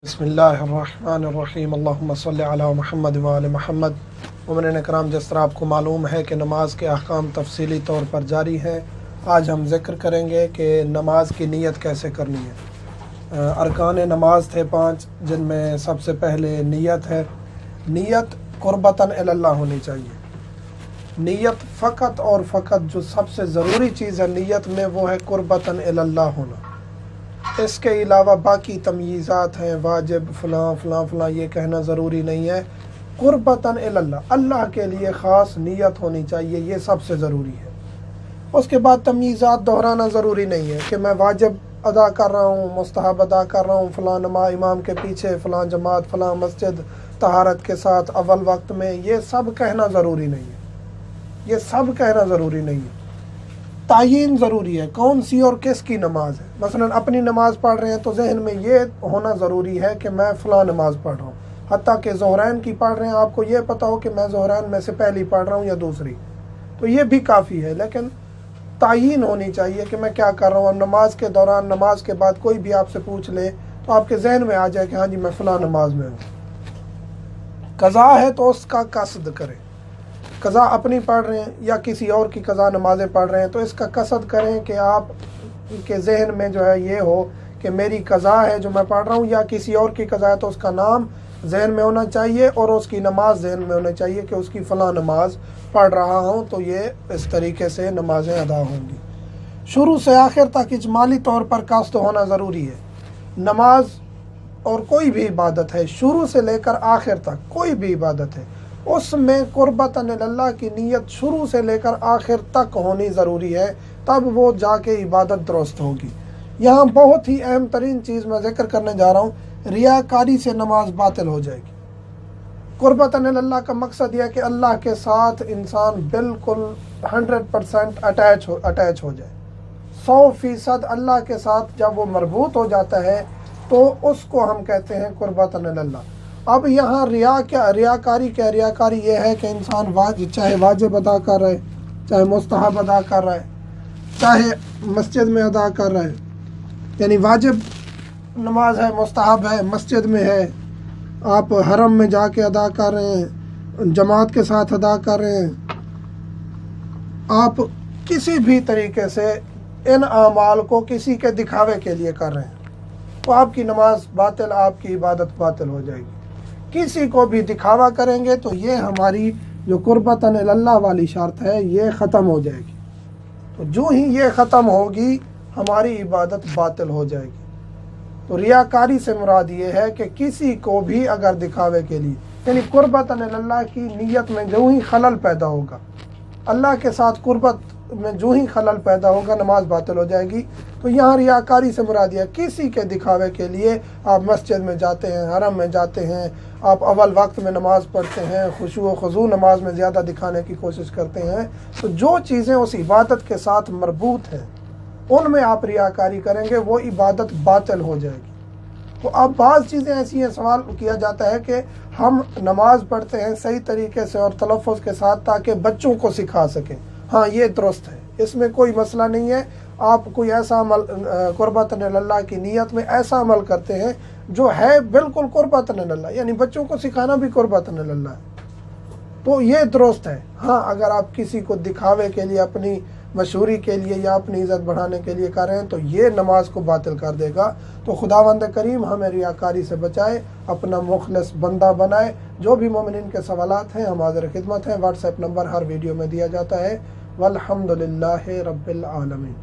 बिस्मिल्लाहिर्रहमानिर्रहीम अल्लाहुम्मा सल्लि अला मुहम्मद व आले मुहम्मद। मोमिनीन कराम, जिस तरह आपको मालूम है कि नमाज के अहकाम तफसीली तौर पर जारी हैं, आज हम ज़िक्र करेंगे कि नमाज की नीयत कैसे करनी है। अरकान नमाज थे 5, जिनमें सबसे पहले नीयत है। नीयत कुर्बतन इल्लल्लाह होनी चाहिए। नीयत फ़कत और फ़कत जो सबसे ज़रूरी चीज़ है नीयत में, वो है कुर्बतन इल्लल्लाह होना। इसके अलावा बाकी तमीज़ात हैं, वाजिब फ़लाँ फ़लाँ फ़लाँ, ये कहना ज़रूरी नहीं है। कुर्बतन इल्लल्लाह, अल्लाह के लिए ख़ास नीयत होनी चाहिए, ये सबसे ज़रूरी है। उसके बाद तमीज़ात दोहराना ज़रूरी नहीं है कि मैं वाजिब अदा कर रहा हूँ, मुस्तहब अदा कर रहा हूँ, फ़लाँ नमाज इमाम के पीछे, फ़लाँ जमात, फ़लाँ मस्जिद, तहारत के साथ अव्वल वक्त में, ये सब कहना ज़रूरी नहीं है। ये सब कहना ज़रूरी नहीं है। तायीन ज़रूरी है कौन सी और किस की नमाज है। मसलन अपनी नमाज पढ़ रहे हैं तो जहन में ये होना ज़रूरी है कि मैं फ़लाँ नमाज पढ़ रहा हूँ। हत्ता कि ज़ोहरैन की पढ़ रहे हैं, आपको ये पता हो कि मैं ज़ोहरैन में से पहली पढ़ रहा हूँ या दूसरी, तो ये भी काफ़ी है। लेकिन तायीन होनी चाहिए कि मैं क्या कर रहा हूँ। अब नमाज के दौरान, नमाज के बाद कोई भी आपसे पूछ ले तो आपके जहन में आ जाए कि हाँ जी मैं फ़लाँ नमाज में हूँ। कज़ा है तो उसका कसद करें। कज़ा अपनी पढ़ रहे हैं या किसी और की कज़ा नमाज़ें पढ़ रहे हैं तो इसका कसद करें कि आप के जहन में जो है ये हो कि मेरी कज़ा है जो मैं पढ़ रहा हूँ, या किसी और की कज़ा है तो उसका नाम जहन में होना चाहिए और उसकी नमाज जहन में होनी चाहिए कि उसकी फ़लाँ नमाज पढ़ रहा हूँ। तो ये इस तरीके से नमाज़ें अदा होंगी। शुरू से आखिर तक इजमाली तौर पर कसद होना ज़रूरी है। नमाज और कोई भी इबादत है, शुरू से लेकर आखिर तक कोई भी इबादत है, उसमें कुर्बतन इल्लल्लाह की नीयत शुरू से लेकर आखिर तक होनी ज़रूरी है, तब वो जाके इबादत दुरुस्त होगी। यहाँ बहुत ही अहम तरीन चीज़ मैं ज़िक्र करने जा रहा हूँ, रियाकारी से नमाज बातिल हो जाएगी। कुर्बतन इल्लल्लाह का मकसद यह है कि अल्लाह के साथ इंसान बिल्कुल 100% अटैच हो जाए। 100% अल्लाह के साथ जब वो मरबूत हो जाता है तो उसको हम कहते हैं कुर्बतन इल्लल्लाह। अब यहाँ रियाकारी क्या? रियाकारी ये है कि इंसान चाहे वाजिब अदा कर रहा है, चाहे मुस्तहब अदा कर रहा है, चाहे मस्जिद में अदा कर रहा है, यानी वाजिब नमाज है, मुस्तहब है, मस्जिद में है, आप हरम में जाके अदा कर रहे हैं, जमात के साथ अदा कर रहे हैं, आप किसी भी तरीके से इन आमाल को किसी के दिखावे के लिए कर रहे हैं तो आपकी नमाज बातिल, आपकी इबादत बातिल हो जाएगी। किसी को भी दिखावा करेंगे तो ये हमारी जो कुर्बतन इल्लल्लाह वाली शर्त है ये ख़त्म हो जाएगी। तो जो ही ये ख़त्म होगी हमारी इबादत बातिल हो जाएगी। तो रियाकारी से मुराद ये है कि किसी को भी अगर दिखावे के लिए, यानी कुर्बतन इल्लल्लाह की नीयत में जो ही खलल पैदा होगा, अल्लाह के साथ कुर्बत में जो ही खलल पैदा होगा, नमाज बातिल हो जाएगी। तो यहाँ रियाकारी से मुराद है किसी के दिखावे के लिए आप मस्जिद में जाते हैं, हरम में जाते हैं, आप अव्वल वक्त में नमाज पढ़ते हैं, खुशू व खुजू नमाज में ज़्यादा दिखाने की कोशिश करते हैं, तो जो चीज़ें उस इबादत के साथ मरबूत हैं उनमें आप रियाकारी करेंगे, वो इबादत बातिल हो जाएगी। तो अब बाज़ चीज़ें ऐसी हैं, सवाल किया जाता है कि हम नमाज पढ़ते हैं सही तरीके से और तलफ़्फ़ुज़ के साथ ताकि बच्चों को सिखा सकें। हाँ, ये दुरुस्त है, इसमें कोई मसला नहीं है। आप कोई ऐसा अमल कुर्बतन इल्लल्लाह की नीयत में ऐसा अमल करते हैं जो है बिल्कुल कुर्बतन इल्लल्लाह, यानी बच्चों को सिखाना भी कुर्बतन इल्लल्लाह है, तो ये दुरुस्त है। हाँ, अगर आप किसी को दिखावे के लिए, अपनी मशहूरी के लिए या अपनी इज़्ज़त बढ़ाने के लिए कर रहे हैं तो ये नमाज को बातिल कर देगा। तो खुदावंद करीम हमें रियाकारी से बचाए, अपना मुखलिस बंदा बनाए। जो भी मोमिनीन के सवालात हैं हम हाज़िर खिदमत हैं। व्हाट्सएप नंबर हर वीडियो में दिया जाता है। वल्हम्दुलिल्लाहि रब्बिल आलमीन।